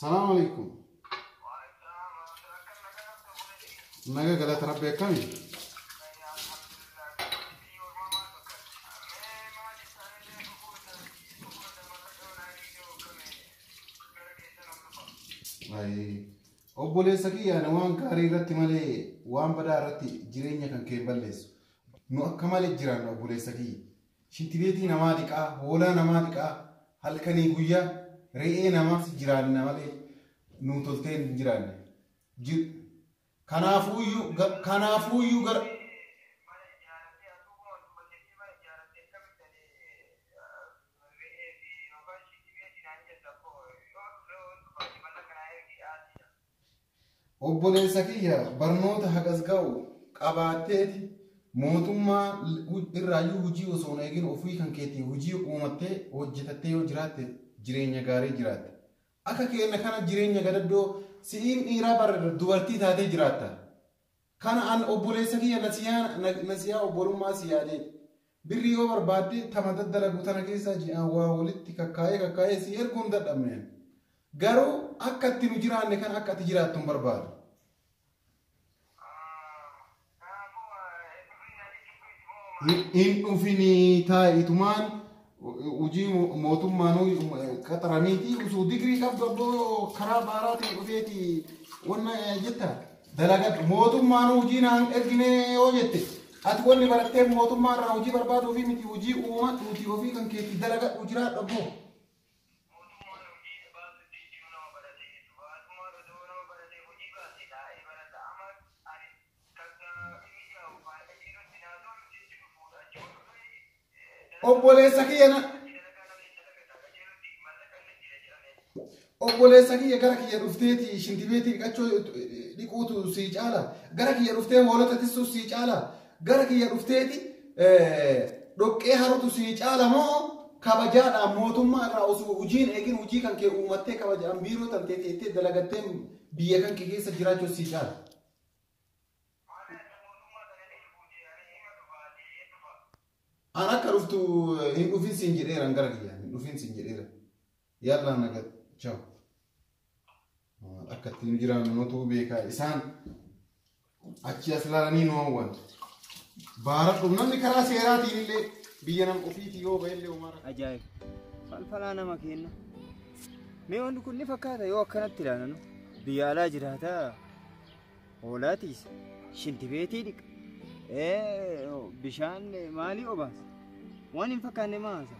السلام عليكم. نجا قالت ربي كم. أي أبولي سكيا نوان كاري رتي مالي وان بدا رتي جيرينيا كان كيبلس نو كمال جيران أبولي سكي شنتبيتي نمادكا ولا نمادكا هل كني غويا رئي نماس جيران نمالي نو تلتين جيران كنافويو غر أبولي سكيا برنوت هكذاو قباتي موتوما الرأيو هجي وصونيجين وفي كان كتير هجي ومتى وجدتي وجرات جرينيا غاري جرات أكا كأن كان جرينيا غردو سين إيرا بر دوارتي تاتي جراتا كان أن أبولي سكيا نسيا أبولو ما سيادي بريو بربادي ثمانية دلنا بوتنا كيسا جي ولدت كاكاي سير كوندا دمين غارو أكتي نجران نكان أكتي جراتهم برباد إن أفني تاي إتمان وجي موتوم مانو كترانيتي وسوديكري كابدو خراب باراتي وفيتي ونا جتا دلقت موتوم مانو وجي نان إرجني وجت أتقولني برتة موتوم مان وجي برباد وفي متي وجي وما توتي وفي كان كيتي دلقت وجرات أبو أبولي سكيا غرك يرفتي شنتبيتي كاتشو ديكوتو سيجالا غرك يرفتي هولتا تسو سيجالا غرك يرفتي دوكي هاروتو سيجالا مو كباجانا موتوما راوسو وجين ايكين وجي كان كي اومتي كباجا امبيرو تنتي دلغتم بيا كان كي كيسا جراجو سيجالا أنا كرفتو هندو فين سينجريرا نقرأ يعني هندو فين سينجريرا يلا نقد شو أكتر نجران نوتو بيكا إنسان أشياء سلالني نوعون بارك الله نمني كرا سيراتي اللي بيجنم أفيتي يو بيلي ومارا أجاي فالفلانا مكيننا ميوان كل نفكاتا يو كانت تلانا بيالا جراتا ولاتيس شنتبيتي ديك بشان مالي أباس وانين فكاني ماسا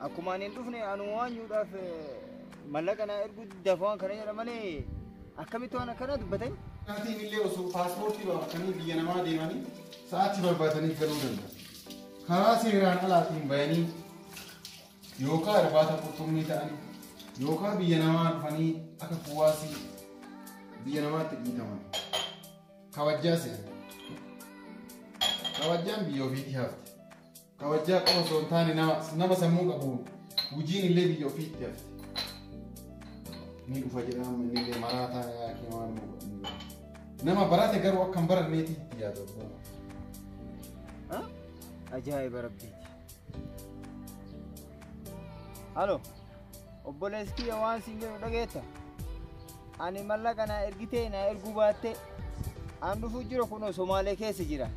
أكو مانين دفني أنوان يودا في ملكنا إرجو دفعان كنا مالي أكملتوا أنا كنا دبتين كاتي اللي وصو باسبورتي وكاني بيجنا ما ديماني ساعتي برباتني كلودن خلاص يران على تيم بياني يوكا رباتا كتومني تاني يوكا بيجنا ما فني أكفواسي بيجنا ما تبي تمام كواجاسي كواجام بيوفيتي هافت كواجا قوم سونتاني نما سموك أبو وجين اللي بيوفيتي هافت مين أفجأنا من اللي مراتا يا كمان نما براتي قروا كم برا نيتي يا دكتور ها أجايب ربي هلو أبوليسكي يوان سينجر دقيتا أنا ملاك أنا إرجيتي أنا إرجوباتي أنا بفجر كونو سومالي كيس جرا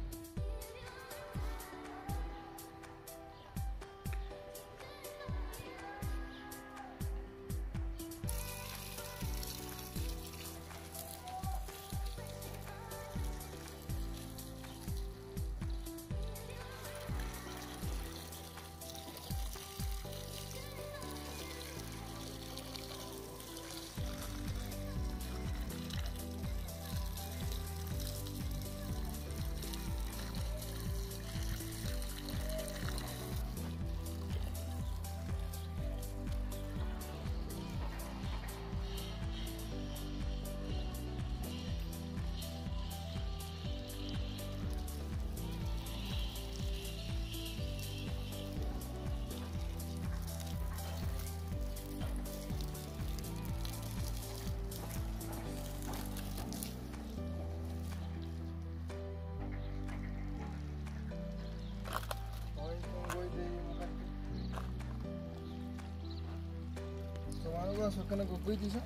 Somalia baasu akkana goggoytiisa.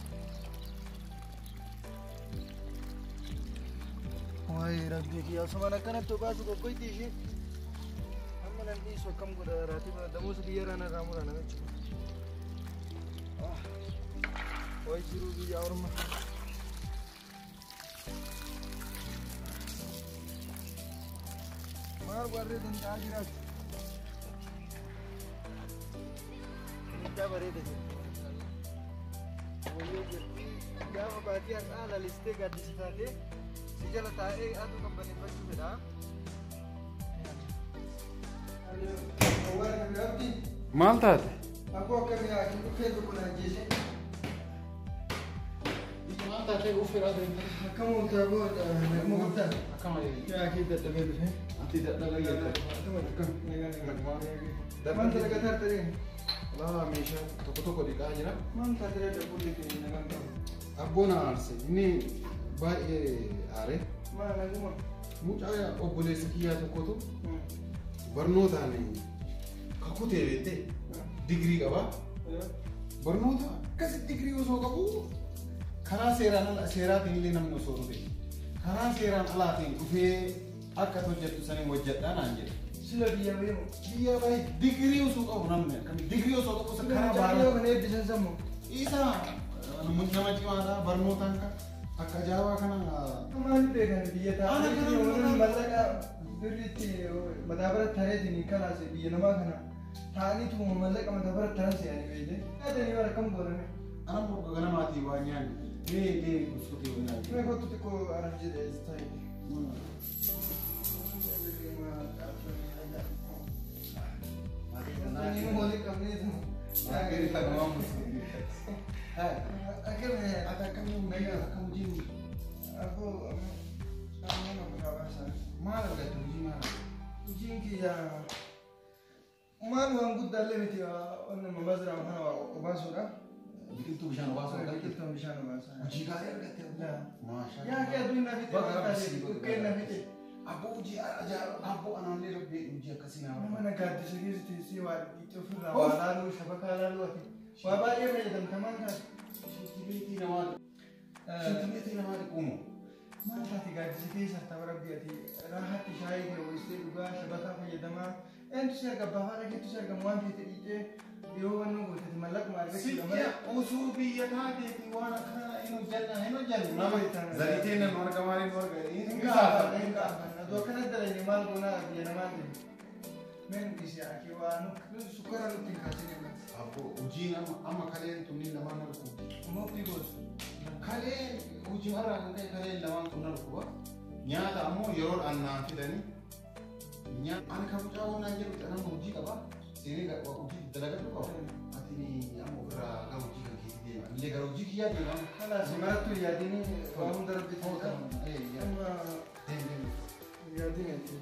Waayee rabbii kiyyaa somaan akkanatti baasu goggoytiishi. Amma nan dhiisu akkam godha raatii damuusa biyya irraa narraa mura namichi. Wayi jiruu biyya orma. Maal warree danda'a jiraatu. Mindaa bareeda jira. Wayyoo jirti. Gaafa baatii har'aa laalistee gaaddisa taatee si jala taa'ee aduu qabbaneeffachuu fedha. Maal taate? Akkoo akkamii haa dhufee tokko naan jeesee. Maal taatee uffira deemte? Akkama utaaboo nagma guddaa. Akkama Yaa kee dadhabee dhufee. ati dadhabee Akkama Maanta lagataa ta'ee. laa meeshaa tokko dhiqaa jira. Maanta ta'ee dabbuun kee nagaan qabu. Abboon aarse inni baay'ee aare. Maal naguma? Mucaa obboleessa kiyyaa tokkotu barnootaan kakutee beektee digirii qaba. Barnoota akkasitti digirii osoo qabu karaa seeraatiin illee namni osoo dhufe karaa seeraan alaatiin dhufee akka hojjettu saniin hojjedhaa naan jedhe. Sila biyya beemu. Biyya baay'ee digirii osoo qabu namni akkamii digirii osoo qabu isa karaa Baay'ee kan eebbisan sammu. isa nama cimaadha barnootaan akka ajaa'ibaa kana. Maal beekan biyya taa'anii mallaqa birriitti madaabara tareetiin kalaase biyya namaa kana taa'anii tuma mallaqa madaabara taranse ani beeyte. Yaadanii bara kam godhame. Ana murga ganamaatii waa nyaanni. Mee uffatee waan nyaanni. Mee kottu xiqqoo araf jedhee ta'e. Ani hooli qabnee tuma. Maatii lagamaa muslimi. Akkamii Ati akkamii nagaa akkam jiru. Aboo amma muraasa. Maal argatu hojii maal? Hojiin kiyya maal waan guddaallee miti onna mamazira kana obaasuudha. Biqiltuu bishaan obaasuu argate. Biqiltuun bishaan obaasaa. Hojii gaarii argatte. Maashaa. Yaa kee aduun na fite waan taate bukkeen na fite. Abboo hojii ajaa'iba abboo anaallee rabbee hojii akkasii naa Nama na gaaddisa keessatti si waa dhiitti ofirraa waa laaluu shabakaa laaluu ati. Waa baay'ee fayyadamtamaan taate. Shintimeetii namaa shintimeetii namaa dhiquumu. Maal taate gaaddisa keessa ta'u rabbi ati raahatti shaayii ta'e wayistee dhugaa shabakaa fayyadamaa. Eentu si arga baafara keetu si argamu waan feete dhiitee yoo wannoo gootati mallaquma argachuudha malee. Osoo biyya taateeti waan akkana hin hojjannu nama zariiteen nan argamaa hin arga hin gaafa. Aduu akkana dalagee maal goonaa biyya namaa ta'e. Meen dhisi akii waan sukkara nutti hin kaasine mati. Abboo hojiin amma kaleen tunniin lamaan na dhufu. Mokti gootu. Kaleen hojii har'a kan ta'e kaleen lamaan kun na dhufu. Nyaata ammoo yeroodhaan naan fidanii. Ani kan mucaa waan jedhu nama hojii qaba. Seenee hojii dalagaa qaba. Ati amma ofirraa gara hojii kan keessa deema. Illee gara hojii kiyyaa deema. Kanaas maaltu yaadini waan hunda rabbi ta'udha. Amma yaadini ati.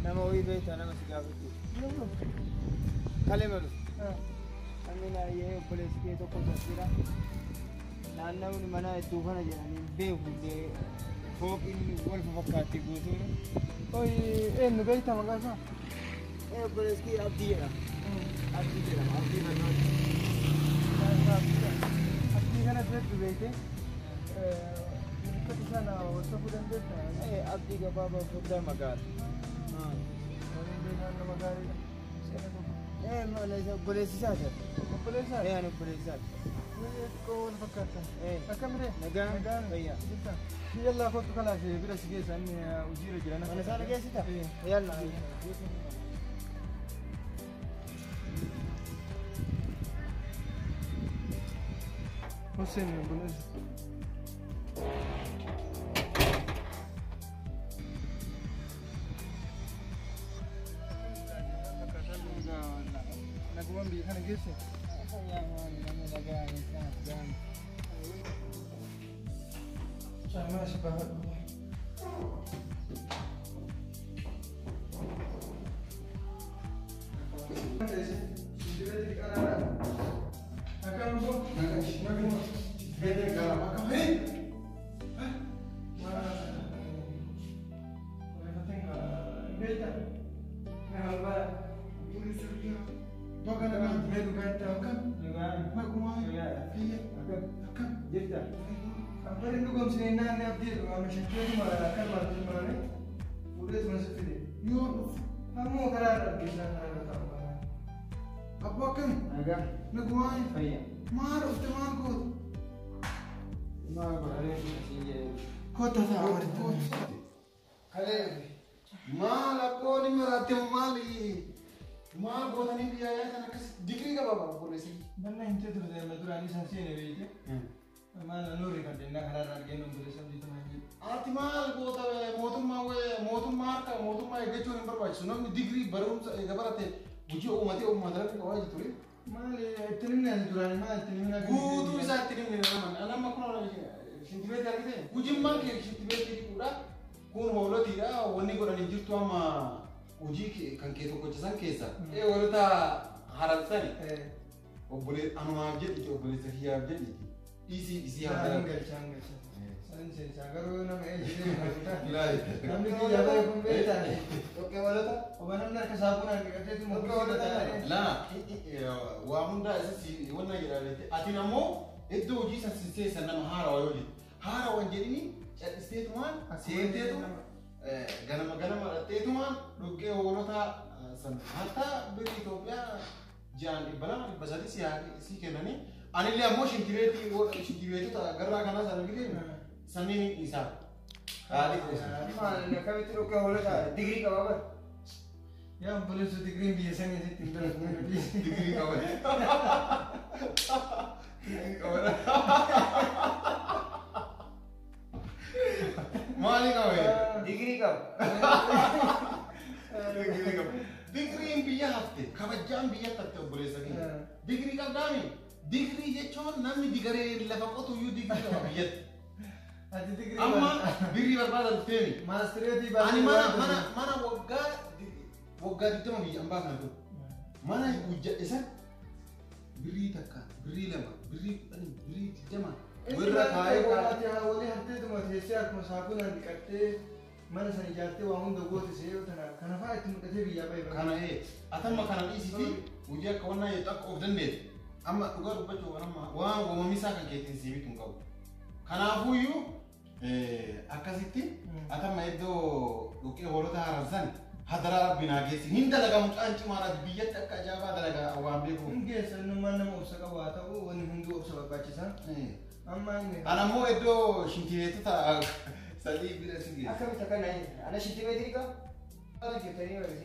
Nama wayii beektaa nama si gaafachuu. Kalee malu. Namni naayee obboleessi tokko jira. Naannawni mana hedduu kana jedhanii beeku illee fooqiin wal fakkaatti guutuun. Oi, eenyu beektaa maqaan isaa? Obboleessi Abdii jedhama. Abdii jedhama. Abdii Barnooti. Abdii kana biratti beekee uffata sana hordofuu dandeessa? Abdii gabaabaa furdaa magaala. Waliin beekaan nama gaariidha. Seena tokko. Obboleessi isaati. Obboleessa? Ani obboleessi isaati. Xiqqoo wal fakkaatan. Akkamire? Nagaan. Fayyaa. Jirta? Yallaa kottu kalaaf bira si geessa inni hojiirra jiran. Mana isaa dhageessita? Yallaa. Hussein obboleessa. Nagumaan biyya kana geesse? Caamaa si baafadhu. Ampari ndugu msinani abdiru ameshakiri mara kama tumane udes masifide yo hamu karara bisa karara tambana abakan Nagaa. nagwai Fayyaa. mar ufteman ko Maal godhanii siiyee. kota sa awari Kale maal akkooni maraate maali maal gootanii biyyaa yaatan akkas digrii qaba obboleessi. banna hinte turte na durani sansene beete mana nuri kan denna karara argenu bulesa bitama Ati maal goota mootummaa harka mootummaa eeggachuun hin barbaachisu namni digrii barumsa eega barate hojii uummata irratti qabaa jirtu ture. mali tinimne durani mal tinimna Guutuu isaa itti dhimmi nama kun shintimeetii argite hujimmaan kee shintimeetii dhiquudha kun hoolotiidha wanni godhan hin jirtu amma hojii kan kee tokkochisan keessa hoolota haransani anumaaf jedhiti obboleessa kiyyaaf jedhiti isii Jangan, jangan. Saya sagaru nama ejire namni kiyya bare kun beeta. Oke walata. Obanam na kasabunan kate tu Oke walata. La waa hunda isii wanna jedhamte ati namoo iddoo hojii sansisee sanama haarawaa yoo jedhu haarawaan jedhini cadhisteetumaan seenteetu ganama dhadheetumaan dhuggee hoolota san hatta biyya Itoophiyaa jaan dhibba lama dhibba sadii sii kennanii anillee ammoo shintireetota garraa kanaa sana gidee sanniin isaa haadhi kuusan. Maal akkamitti dhukkee hoolota digrii qaba bar. Yang boleh su degree biasa sani sih tinggal Digrii qaban. Digrii qaban. Maali qaban? Digrii qaba. Digrii qaban. Digriin biyya hafte kabajaan biyya hafte obboleessa keenya. Digrii qabdaami. Digrii jechuun namni digaree lafa qotu iyyuu digrii qaba biyyatti. Ati degree Amma birrii barbaada dhufteemi. mastereti Ani mana waggaa 20 biyya ambaa kana ture. Mana hojjedhe birrii takka, birrii lama, birrii 10, birrii 20. Warra taa'ee ati wali hartee tuma teessee akkuma saamunaan dhiqattee mana sana ijaartee waa hunda goote seeroo tana kana fa'aa itti mul'atee biyyaa bahe kana atamma kana dhiisiti hojii akka wannaa jettu akka of dandeette. Amma dhugaa dubbachuu amma waan uumamisaa kan keetiin sii bitu hin qabu. Kanaafuyyuu akkasitti atamma iddoo dhukkee hoolota haransan hadaraa rabbinaa geessi hin dalagamu cancimaadha biyyatti akka ajaa'ibaa dalagaa waan beekuuf. hin geessa innummaan nama obsa qabu haa ta'u wanni hunduu obsa barbaachisa amma inni Anammoo iddoo shintireetota sadii bira si geessa. Akkamitti akkana ana shintimeetirii qaba.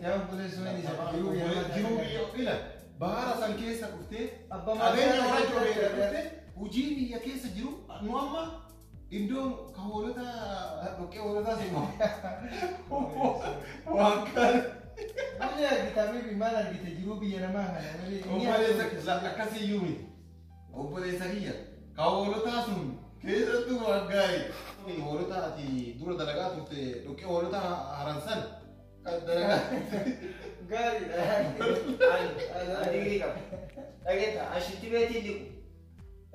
yaa obboleessa wani isa jiruu Jiruu biyya ila bahara san keessa dhuftee Abbaa qabeenya maatii horachuu keessa beekta dhuftee dhuftee hojii biyya keessa jiru nu amma iddoo ka hoolota dhoqqee hoolotaa simoo waan kan Malee argitanii fi maal argite jiruu biyya namaa kana malee obboleessa akkasii iyyuu miti obboleessa kiyya ka hoolotaa sun keessattuu waggaa'e hoolota ati dura dalagaa turte dhoqqee hoolota haransan dalagaa gaariidha. Digrii qaba. Dhageetta shintimeetii liqu.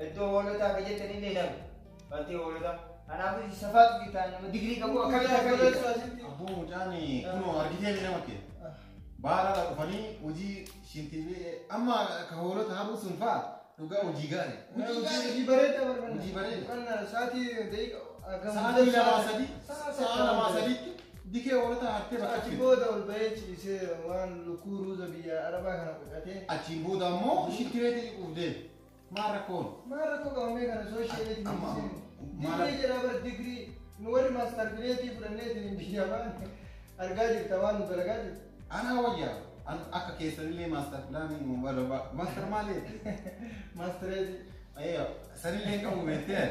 Iddoo hoolotaa akka jettanillee nama. Bantii hoolotaa Anaaf safaatu gitaa nama digirii qabu akkamitti akkamitti. Abboo mucaanii kunoo argitee ni nama kee. Baara dhufanii hojii shintiibee amma ka hoolota haaduu sun fa'a dhugaa hojii gaarii. Hojii bareeda barbaada. Hojii bareeda. Kan sa'aatii daqiiqa. Sa'aatii lamaa sadiitti dikee hoolota hartee bakka achi booda ol bahee ciisee waan lukkuu ruuza biyya arabaa kana godhatee. Achiin booda ammoo shintiibeetii dhiquuf deema. Maal rakkoon? Maal rakkoo qabamee kana soosheetii dhiisee. Digirii jedhaa bara digirii nu warri maastar bileetii fudhanneetiin biyya waan argaa jirta waan nu dalagaa jirta. Ana wayyaa akka keessanillee maastar pilaanii nu barbaada. Maastar maali? Maastareetii. Ayyo sanillee qabu beektee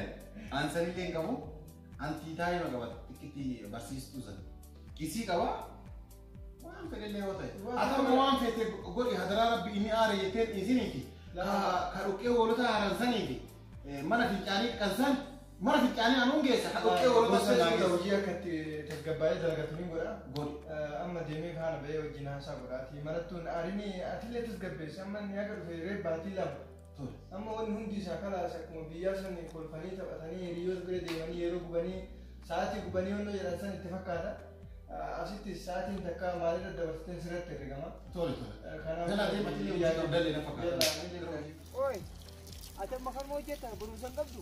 an sanillee qabu anti taa'ima qaba xiqqiti barsiistuu sana. Isii qaba waan fedhellee yoo ta'e. Atama waan fete godhi hadaraa rabbi inni aare jettee isiniiti. Ka dhukkee hoolota haaran saniiti. Mana fincaanii kan san mana fincaanii anuun geessa ka dhukkee hoolota saniiti. Hojii akkatti tasgabbaa'ee dalagatu ni godha. Godhi. Amma deemee kaana bahee wajjin haasaa godhaati. Marattuun aarinii atillee tasgabbeesse amma inni akka dhufe reebbaatii lama. Amma wanni hundi isaa kalaas akkuma biyyaa sani kolfanii taphatanii hiriyoota bira deemanii yeroo gubanii sa'aatii gubanii hondoo jedhan san itti fakkaata. Asitti sa'aatiin takka maalirra dabarsitee sirratti herregama. Tole. Kanaaf deematii hojii qabdallee na fakkaata. Oi, ati amma kan hojjeta barumsa qabdu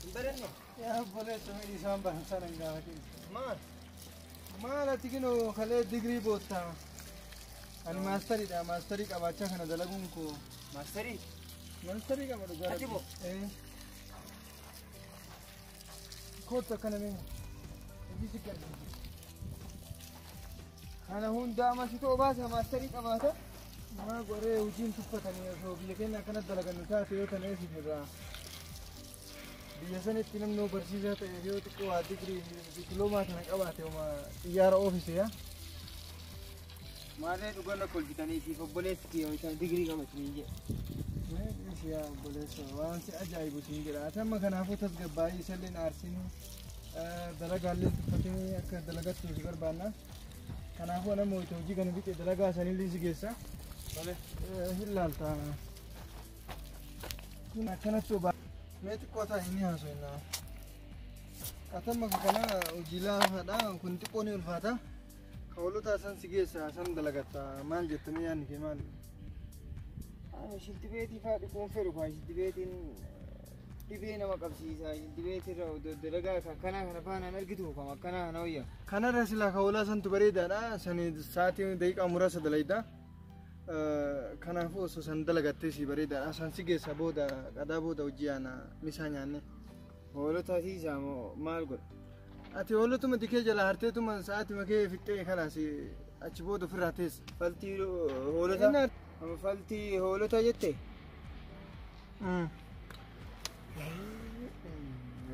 hin baranne. Yaa obboleessa miidhi isaan baransan hin gaafatin. Maal ati kinoo kalee digirii boottaa. Ani maastariidha maastarii qabaachaa kana dalaguun koo. Maastarii? Maastarii qaba dhugaa. Ati boo? Kootu akkana meena. Hojii si gargaara. Kana hundaa masitoo baasa maastarii qabaata. Maa goree hojiin tuffatanii osoo biyya keenya akkanatti dalagannu taate yoo ta'e jirra. Biyya sanitti namni barsiisaa ta'e yoo xiqqoo waa digirii diploomaa kana qabaate xiyyaara oofise yaa. Maalee dhugoonna kolfitanii fi obboleessi kiyya isaan digirii qabatanii jedhe. Yaa obboleessa waan si ajaa'ibu siin jedha. Ati amma kanaafuu tasgabbaa'ii isalleen aarsiin dalagaallee tuffatee akka dalagattuu si barbaanna. Kanaafuu nama hojii kana biqee dalagaa sanillee si geessa. Hin laalta. Kun akkanatti obaa. Mee xiqqoo ta'a inni haasofna. Ati amma kana hojii laafaadha. Kun xiqqoo ni ulfaata. Hoolota san si geessa san dalagatta maal jettanii yaadni kee maali? Shiltibeetii fa'aa dhiquun fedhu fa'aa shiltibeetiin dhibee nama qabsiisa. Shiltibeetirra dalagaa kanaa kana faanaan argitu kam akkanaa kana wayya. Kanarra silaa hoolaa santu bareedaadha. Sani sa'aatii daqiiqaa muraasa dalayda. Kanaafuu osoo san dalagattee si bareedaadha. San si geessa booda qadaa booda hojii yaana misaa nyaanne. Hoolota siisaa moo maal godha? Ati hoolotuma dikee jala harteetuma sa'aatii makee fixxee kanaas achi booda ofirraa teessa. Faltii hoolota? Faltii hoolota jette?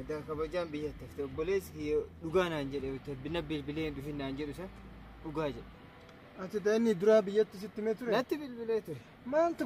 Daa kabajaan biyyatti hafte obboleessi dhugaa naan jedhe bina bilbilee dhufin naan jedhu isa dhugaa jedhe. Ati daa'imni duraa biyyatti sitti mee ture? Natti bilbilee ture. Maaltu?